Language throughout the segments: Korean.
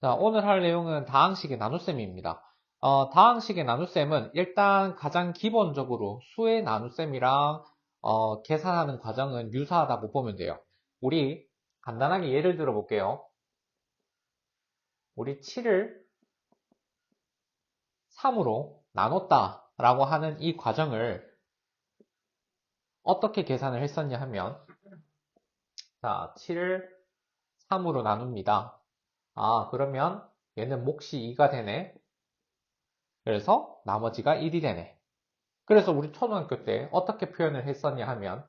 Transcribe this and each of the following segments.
자, 오늘 할 내용은 다항식의 나눗셈입니다. 다항식의 나눗셈은 일단 가장 기본적으로 수의 나눗셈이랑 계산하는 과정은 유사하다고 보면 돼요. 우리 간단하게 예를 들어 볼게요. 우리 7을 3으로 나눴다 라고 하는 이 과정을 어떻게 계산을 했었냐 하면, 자, 7을 3으로 나눕니다. 그러면 얘는 몫이 2가 되네. 그래서 나머지가 1이 되네. 그래서 우리 초등학교 때 어떻게 표현을 했었냐 하면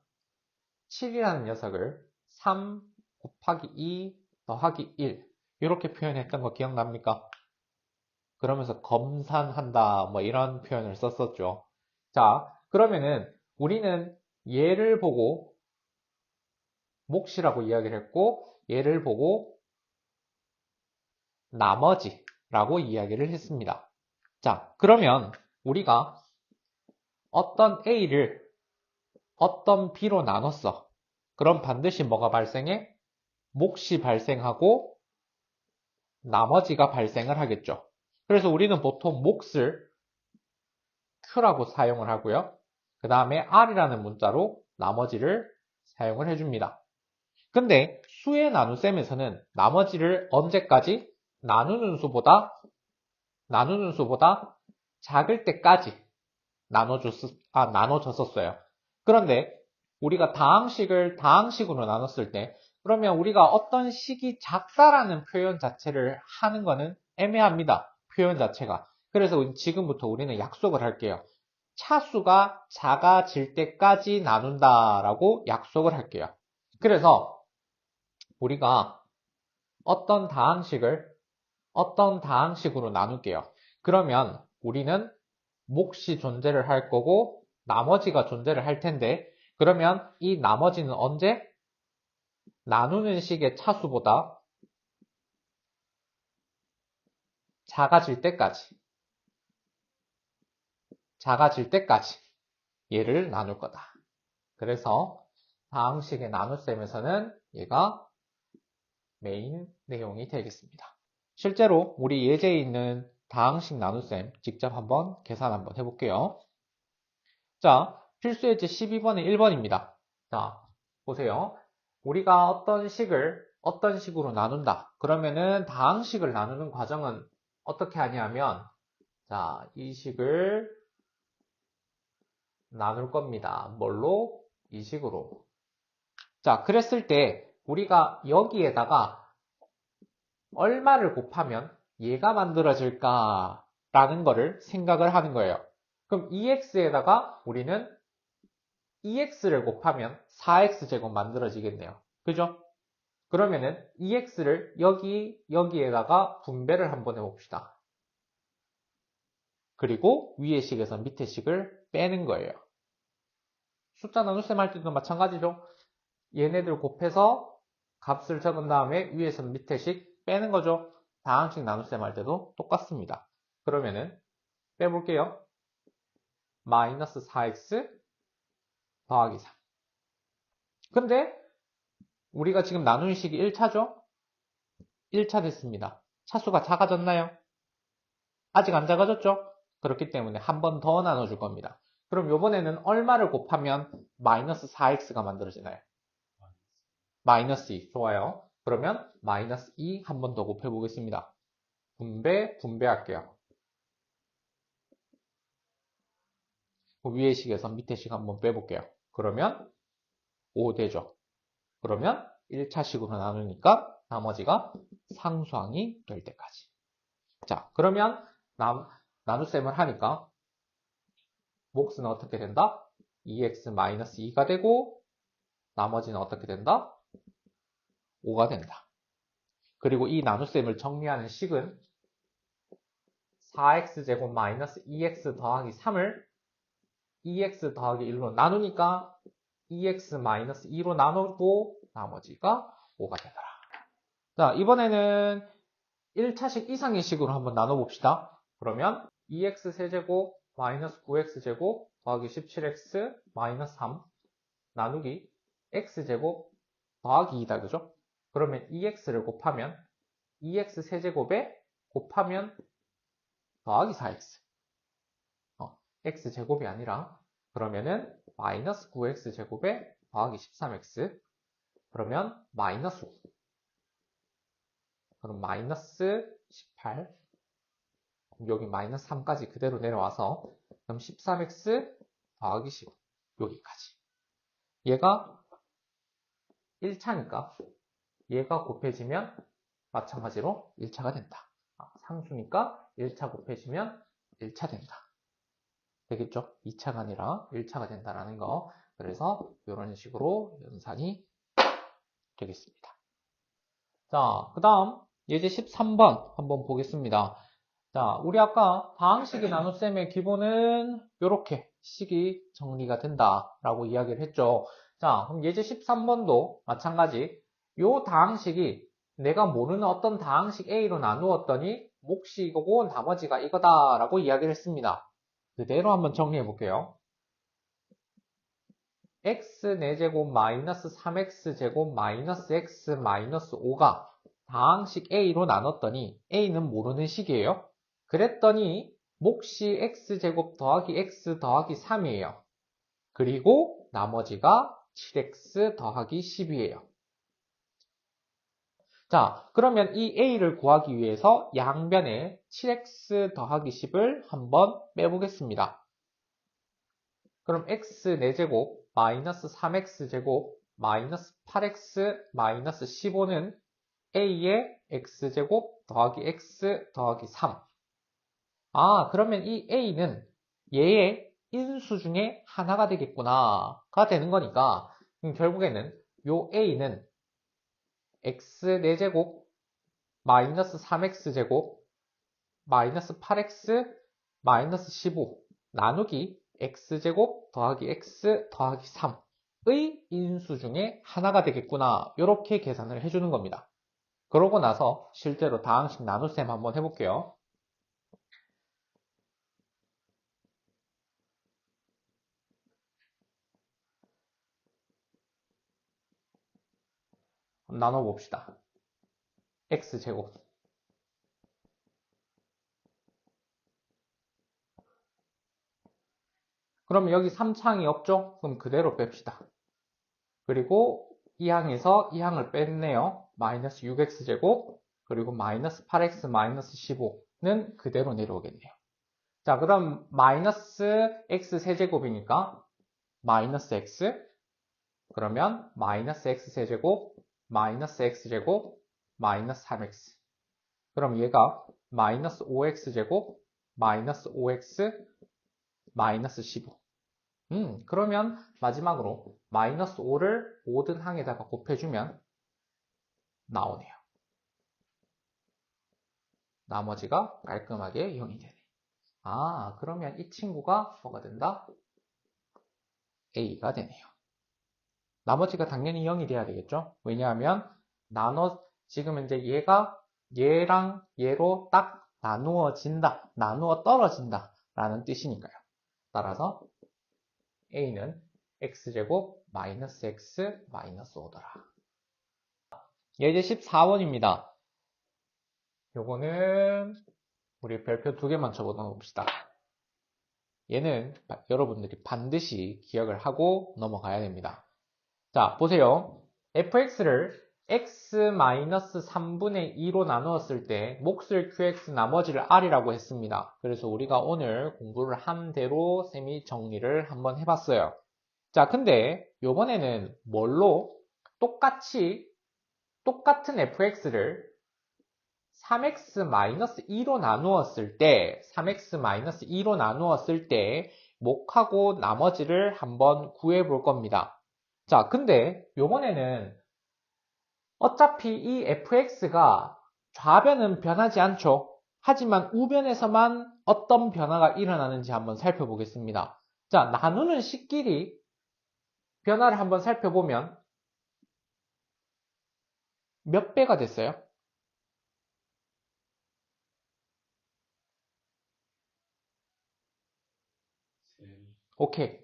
7이라는 녀석을 3 곱하기 2 더하기 1 이렇게 표현했던 거 기억납니까? 그러면서 검산한다 뭐 이런 표현을 썼었죠. 자, 그러면은 우리는 얘를 보고 몫이라고 이야기를 했고 얘를 보고 나머지라고 이야기를 했습니다. 자, 그러면 우리가 어떤 A를 어떤 B로 나눴어. 그럼 반드시 뭐가 발생해? 몫이 발생하고 나머지가 발생을 하겠죠. 그래서 우리는 보통 몫을 Q라고 사용을 하고요. 그 다음에 R이라는 문자로 나머지를 사용을 해줍니다. 근데 수의 나눗셈에서는 나머지를 언제까지? 나누는 수보다 작을 때까지 나눠줬었어요. 그런데 우리가 다항식을 다항식으로 나눴을 때 그러면 우리가 어떤 식이 작다라는 표현 자체를 하는 거는 애매합니다. 표현 자체가. 그래서 지금부터 우리는 약속을 할게요. 차수가 작아질 때까지 나눈다라고 약속을 할게요. 그래서 우리가 어떤 다항식으로 나눌게요. 그러면 우리는 몫이 존재를 할 거고 나머지가 존재를 할 텐데 그러면 이 나머지는 언제? 나누는 식의 차수보다 작아질 때까지 얘를 나눌 거다. 그래서 다항식의 나눗셈에서는 얘가 메인 내용이 되겠습니다. 실제로 우리 예제에 있는 다항식 나눗셈 직접 한번 계산 한번 해볼게요. 자, 필수 예제 12번에 1번입니다. 자, 보세요. 우리가 어떤 식으로 나눈다. 그러면은 다항식을 나누는 과정은 어떻게 하냐면, 자, 이 식을 나눌 겁니다. 뭘로? 이 식으로. 자, 그랬을 때 우리가 여기에다가 얼마를 곱하면 얘가 만들어질까라는 거를 생각을 하는 거예요. 그럼 2x에다가 우리는 2x를 곱하면 4x제곱 만들어지겠네요. 그죠? 그러면은 2x를 여기에다가 분배를 한번 해봅시다. 그리고 위의 식에서 밑의 식을 빼는 거예요. 숫자 나눗셈 할 때도 마찬가지죠. 얘네들 곱해서 값을 적은 다음에 위에서 밑의 식 빼는 거죠. 다항식 나눗셈 할 때도 똑같습니다. 그러면은 빼볼게요. 마이너스 4x 더하기 3. 근데 우리가 지금 나누는 식이 1차죠? 1차 됐습니다. 차수가 작아졌나요? 아직 안 작아졌죠? 그렇기 때문에 한 번 더 나눠줄 겁니다. 그럼 이번에는 얼마를 곱하면 마이너스 4x가 만들어지나요? 마이너스 2. 좋아요. 그러면 마이너스 2 한 번 더 곱해보겠습니다. 분배할게요. 위의 식에서 밑의 식 한번 빼볼게요. 그러면 5 되죠. 그러면 1차식으로 나누니까 나머지가 상수항이 될 때까지. 자, 그러면 나눗셈을 하니까 몫은 어떻게 된다? 2x-2가 되고 나머지는 어떻게 된다? 5가 된다. 그리고 이 나눗셈을 정리하는 식은 4x제곱 마이너스 2x 더하기 3을 2x 더하기 1로 나누니까 2x 마이너스 2로 나누고 나머지가 5가 되더라. 자, 이번에는 1차식 이상의 식으로 한번 나눠봅시다. 그러면 2x 세제곱 마이너스 9x제곱 더하기 17x 마이너스 3 나누기 x제곱 더하기 2다. 그죠? 그러면 2x를 곱하면 2x 세제곱에 곱하면 더하기 4x. x제곱이 아니라 그러면은 마이너스 9x 제곱에 더하기 13x. 그러면 마이너스 5. 그럼 마이너스 18. 여기 마이너스 3까지 그대로 내려와서 그럼 13x 더하기 15. 여기까지. 얘가 1차니까 얘가 곱해지면 마찬가지로 1차가 된다. 상수니까 1차 곱해지면 1차 된다. 되겠죠? 2차가 아니라 1차가 된다라는 거. 그래서 이런 식으로 연산이 되겠습니다. 자, 그 다음 예제 13번 한번 보겠습니다. 자, 우리 아까 다항식의 나눗셈의 기본은 이렇게 식이 정리가 된다라고 이야기를 했죠. 자, 그럼 예제 13번도 마찬가지. 요 다항식이 내가 모르는 어떤 다항식 A로 나누었더니 몫이 이거고 나머지가 이거다라고 이야기를 했습니다. 그대로 한번 정리해 볼게요. x 4제곱 마이너스 3x 제곱 마이너스 x 마이너스 5가 다항식 A로 나눴더니 A는 모르는 식이에요. 그랬더니 몫이 x제곱 더하기 x 더하기 3이에요. 그리고 나머지가 7x 더하기 10이에요. 자, 그러면 이 A를 구하기 위해서 양변에 7x 더하기 10을 한번 빼보겠습니다. 그럼 x 4제곱 마이너스 3x제곱 마이너스 8x 마이너스 15는 A의 x제곱 더하기 x 더하기 3. 그러면 이 A는 얘의 인수 중에 하나가 되겠구나가 되는 거니까 결국에는 요 A는 x 4제곱 마이너스 3x제곱 마이너스 8x 마이너스 15 나누기 x제곱 더하기 x 더하기 3의 인수 중에 하나가 되겠구나 이렇게 계산을 해주는 겁니다. 그러고 나서 실제로 다항식 나눗셈 한번 해볼게요. 나눠봅시다. x제곱 그러면 여기 3창이 없죠? 그럼 그대로 뺍시다. 그리고 이 항에서 이 항을 뺐네요. 마이너스 6x제곱 그리고 마이너스 8x 마이너스 15는 그대로 내려오겠네요. 자, 그럼 마이너스 x 세제곱이니까 마이너스 x 그러면 마이너스 x 세제곱 마이너스 x제곱 마이너스 3x 그럼 얘가 마이너스 5x제곱 마이너스 5x 마이너스 15 그러면 마지막으로 마이너스 5를 모든 항에다가 곱해주면 나오네요. 나머지가 깔끔하게 0이 되네. 그러면 이 친구가 뭐가 된다? A가 되네요. 나머지가 당연히 0이 돼야 되겠죠? 왜냐하면 지금 이제 얘랑 얘로 딱 나누어진다, 나누어 떨어진다 라는 뜻이니까요. 따라서 A는 x제곱 마이너스 x 마이너스 5더라. 예제 14번입니다. 요거는 우리 별표 2개만 적어놓읍시다. 얘는 여러분들이 반드시 기억을 하고 넘어가야 됩니다. 자, 보세요. fx를 x-3분의 2로 나누었을 때 몫을 qx 나머지를 r이라고 했습니다. 그래서 우리가 오늘 공부를 한 대로 쌤이 정리를 한번 해봤어요. 자, 근데 요번에는 뭘로 똑같은 fx를 3x-2로 나누었을 때 3x-2로 나누었을 때 몫하고 나머지를 한번 구해 볼 겁니다. 자, 근데 요번에는 어차피 이 fx가 좌변은 변하지 않죠. 하지만 우변에서만 어떤 변화가 일어나는지 한번 살펴보겠습니다. 자, 나누는 식끼리 변화를 한번 살펴보면 몇 배가 됐어요? 오케이.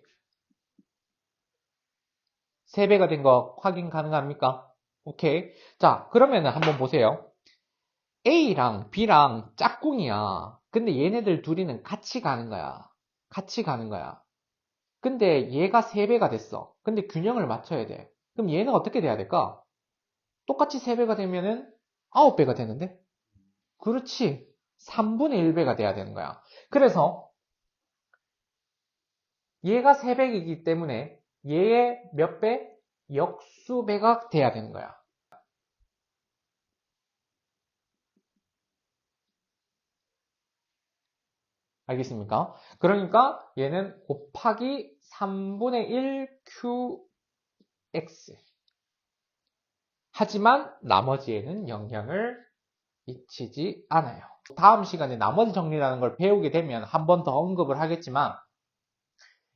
3배가 된 거 확인 가능합니까? 오케이. 자, 그러면은 한번 보세요. A랑 B랑 짝꿍이야. 근데 얘네들 둘이는 같이 가는 거야. 같이 가는 거야. 근데 얘가 3배가 됐어. 근데 균형을 맞춰야 돼. 그럼 얘는 어떻게 돼야 될까? 똑같이 3배가 되면은 9배가 되는데? 그렇지. 3분의 1배가 돼야 되는 거야. 그래서 얘가 3배이기 때문에 얘의 몇 배? 역수배가 돼야 되는 거야. 알겠습니까? 그러니까 얘는 곱하기 3분의 1qx. 하지만 나머지에는 영향을 미치지 않아요. 다음 시간에 나머지 정리라는 걸 배우게 되면 한 번 더 언급을 하겠지만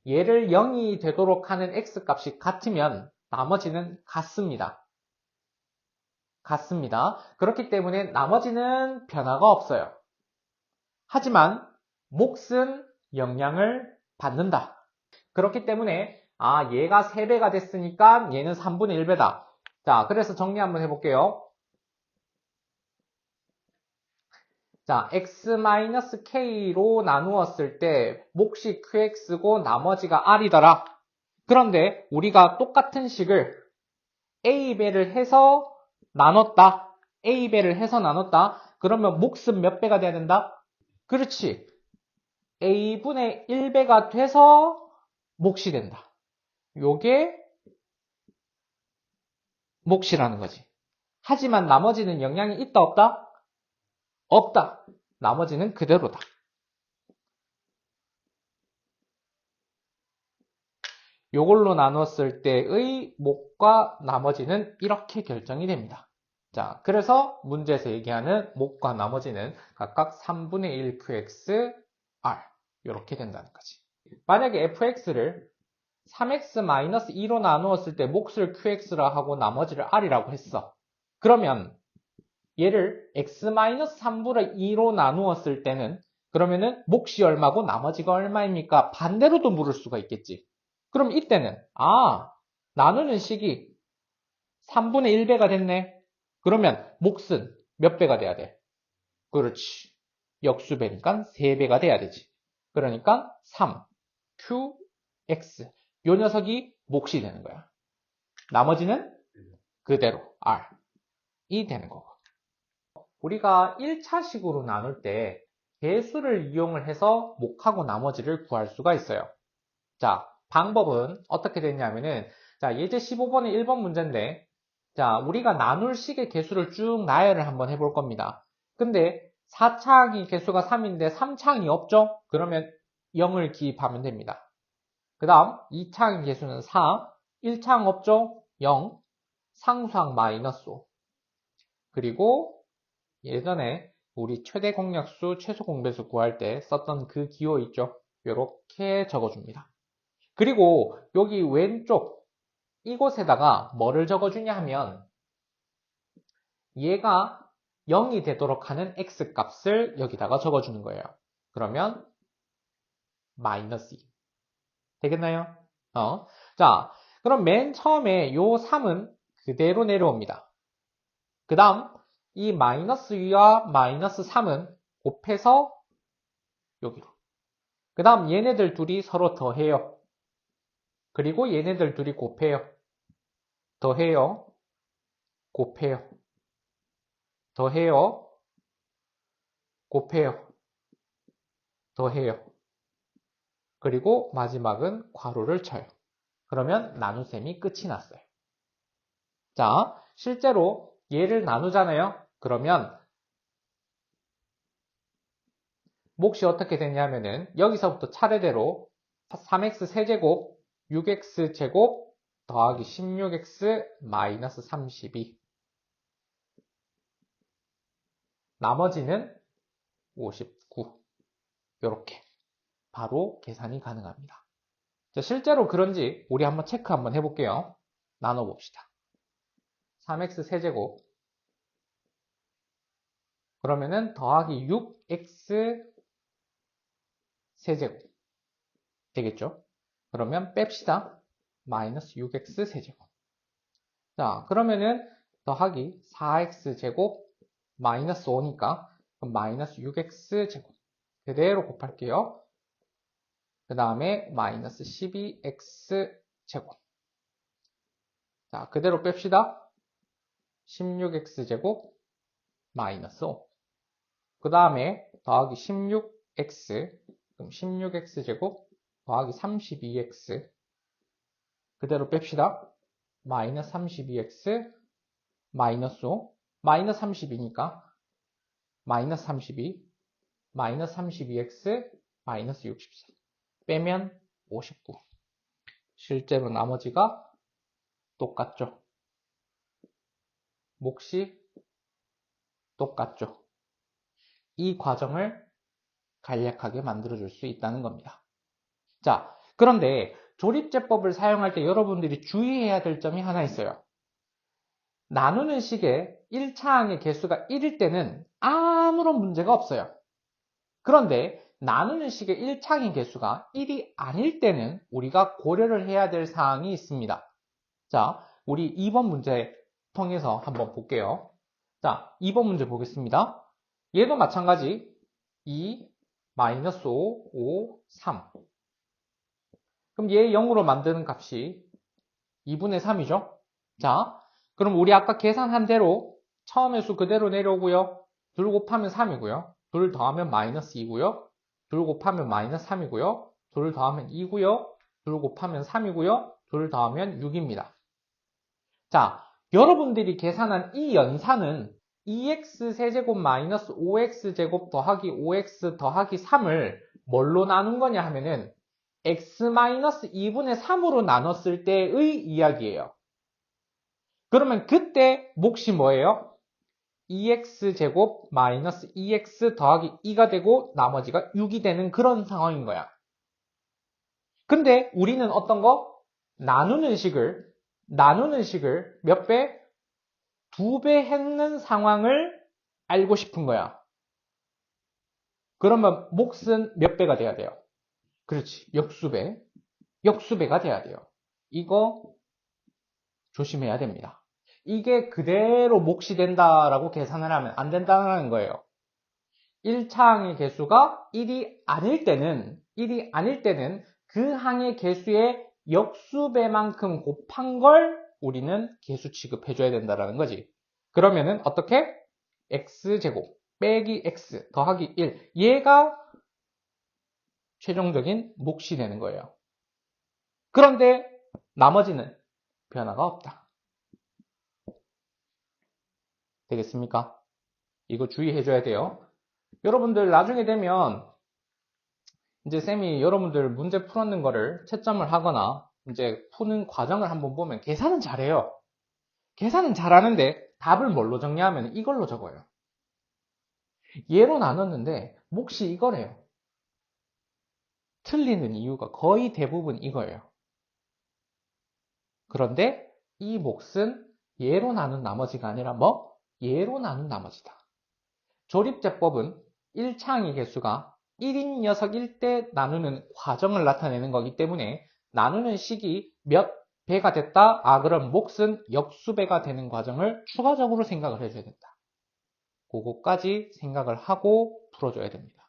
얘를 0이 되도록 하는 x값이 같으면 나머지는 같습니다. 같습니다. 그렇기 때문에 나머지는 변화가 없어요. 하지만 몫은 영향을 받는다. 그렇기 때문에 얘가 3배가 됐으니까 얘는 3분의 1배다. 자, 그래서 정리 한번 해볼게요. 자, x-k로 나누었을 때 몫이 qx고 나머지가 r이더라. 그런데 우리가 똑같은 식을 a배를 해서 나눴다. a배를 해서 나눴다. 그러면 몫은 몇 배가 돼야 된다? 그렇지. a분의 1배가 돼서 몫이 된다. 요게 몫이라는 거지. 하지만 나머지는 영향이 있다 없다? 없다. 나머지는 그대로다. 요걸로 나눴을 때의 몫과 나머지는 이렇게 결정이 됩니다. 자, 그래서 문제에서 얘기하는 몫과 나머지는 각각 3분의 1 qx, r 이렇게 된다는 거지. 만약에 fx를 3x-2로 나누었을 때 몫을 qx라 하고 나머지를 r이라고 했어. 그러면 얘를 x-3분의 2로 나누었을 때는 그러면은 몫이 얼마고 나머지가 얼마입니까? 반대로도 물을 수가 있겠지. 그럼 이때는 나누는 식이 3분의 1배가 됐네. 그러면 몫은 몇 배가 돼야 돼? 그렇지. 역수배니까 3배가 돼야 되지. 그러니까 3, q, x. 요 녀석이 몫이 되는 거야. 나머지는 그대로 r이 되는 거고. 우리가 1차식으로 나눌 때 개수를 이용을 해서 몫하고 나머지를 구할 수가 있어요. 자, 방법은 어떻게 됐냐면은 자, 예제 15번의 1번 문제인데 자, 우리가 나눌 식의 개수를 쭉 나열을 한번 해볼 겁니다. 근데 4창이 개수가 3인데 3창이 없죠? 그러면 0을 기입하면 됩니다. 그 다음 2창의 개수는 4, 1창 없죠? 0, 상수항 마이너스 5. 그리고 예전에 우리 최대 공약수, 최소 공배수 구할 때 썼던 그 기호 있죠? 이렇게 적어줍니다. 그리고 여기 왼쪽 이곳에다가 뭐를 적어주냐 하면 얘가 0이 되도록 하는 x값을 여기다가 적어주는 거예요. 그러면 마이너스 2 되겠나요? 자, 그럼 맨 처음에 요 3은 그대로 내려옵니다. 그 다음 이 마이너스 2와 마이너스 3은 곱해서 여기로. 그 다음 얘네들 둘이 서로 더해요. 그리고 얘네들 둘이 곱해요. 더해요. 곱해요. 더해요. 곱해요. 더해요. 그리고 마지막은 괄호를 쳐요. 그러면 나눗셈이 끝이 났어요. 자, 실제로 얘를 나누잖아요. 그러면 몫이 어떻게 되냐면은 여기서부터 차례대로 3x 세제곱, 6x 제곱 더하기 16x 마이너스 32 나머지는 59 이렇게 바로 계산이 가능합니다. 자, 실제로 그런지 우리 한번 체크 한번 해볼게요. 나눠봅시다. 3x 세제곱 그러면은 더하기 6x 세제곱 되겠죠? 그러면 뺍시다. 마이너스 6x 세제곱. 자, 그러면은 더하기 4x 제곱 마이너스 5니까 그럼 마이너스 6x제곱 그대로 곱할게요. 그 다음에 마이너스 12x제곱. 자, 그대로 뺍시다. 16x제곱 마이너스 5. 그 다음에 더하기 16x, 그럼 16x제곱 더하기 32x. 그대로 뺍시다. 마이너스 32x 마이너스 5. 마이너스 32니까 마이너스 32, 마이너스 32x 마이너스 64. 빼면 59. 실제로 나머지가 똑같죠. 몫이 똑같죠. 이 과정을 간략하게 만들어줄 수 있다는 겁니다. 자, 그런데 조립제법을 사용할 때 여러분들이 주의해야 될 점이 하나 있어요. 나누는 식의 1차항의 개수가 1일 때는 아무런 문제가 없어요. 그런데 나누는 식의 1차항의 개수가 1이 아닐 때는 우리가 고려를 해야 될 사항이 있습니다. 자, 우리 2번 문제 통해서 한번 볼게요. 자, 2번 문제 보겠습니다. 얘도 마찬가지 2, 마이너스 5, 5, 3. 그럼 얘 0으로 만드는 값이 2분의 3이죠. 자, 그럼 우리 아까 계산한 대로 처음의 수 그대로 내려오고요. 2 곱하면 3이고요. 2 더하면 마이너스 2고요. 2 곱하면 마이너스 3이고요. 2 더하면 2고요. 2 곱하면 3이고요. 2 더하면 6입니다. 자, 여러분들이 계산한 이 연산은 2x 세제곱 마이너스 5x제곱 더하기 5x 더하기 3을 뭘로 나눈 거냐 하면은 x 마이너스 2분의 3으로 나눴을 때의 이야기예요. 그러면 그때 몫이 뭐예요? 2x제곱 마이너스 2x 더하기 2가 되고 나머지가 6이 되는 그런 상황인 거야. 근데 우리는 어떤 거? 나누는 식을 몇 배? 2배 했는 상황을 알고 싶은 거야. 그러면 몫은 몇 배가 돼야 돼요? 그렇지. 역수배가 돼야 돼요. 이거 조심해야 됩니다. 이게 그대로 몫이 된다라고 계산을 하면 안 된다는 거예요. 1차항의 개수가 1이 아닐 때는 그 항의 개수의 역수배만큼 곱한 걸 우리는 개수 취급해줘야 된다는 거지. 그러면은 어떻게? x제곱 빼기 x 더하기 1. 얘가 최종적인 몫이 되는 거예요. 그런데 나머지는 변화가 없다. 되겠습니까? 이거 주의해줘야 돼요. 여러분들 나중에 되면 이제 쌤이 여러분들 문제 풀었는 거를 채점을 하거나 이제 푸는 과정을 한번 보면 계산은 잘해요. 계산은 잘하는데 답을 뭘로 정리하면 이걸로 적어요. 얘로 나눴는데 몫이 이거래요. 틀리는 이유가 거의 대부분 이거예요. 그런데 이 몫은 얘로 나눈 나머지가 아니라 뭐? 얘로 나눈 나머지다. 조립제법은 1차항의 개수가 1인 녀석일 때 나누는 과정을 나타내는 거기 때문에 나누는 식이 몇 배가 됐다? 아, 그럼 몫은 역수배가 되는 과정을 추가적으로 생각을 해줘야 된다. 그거까지 생각을 하고 풀어줘야 됩니다.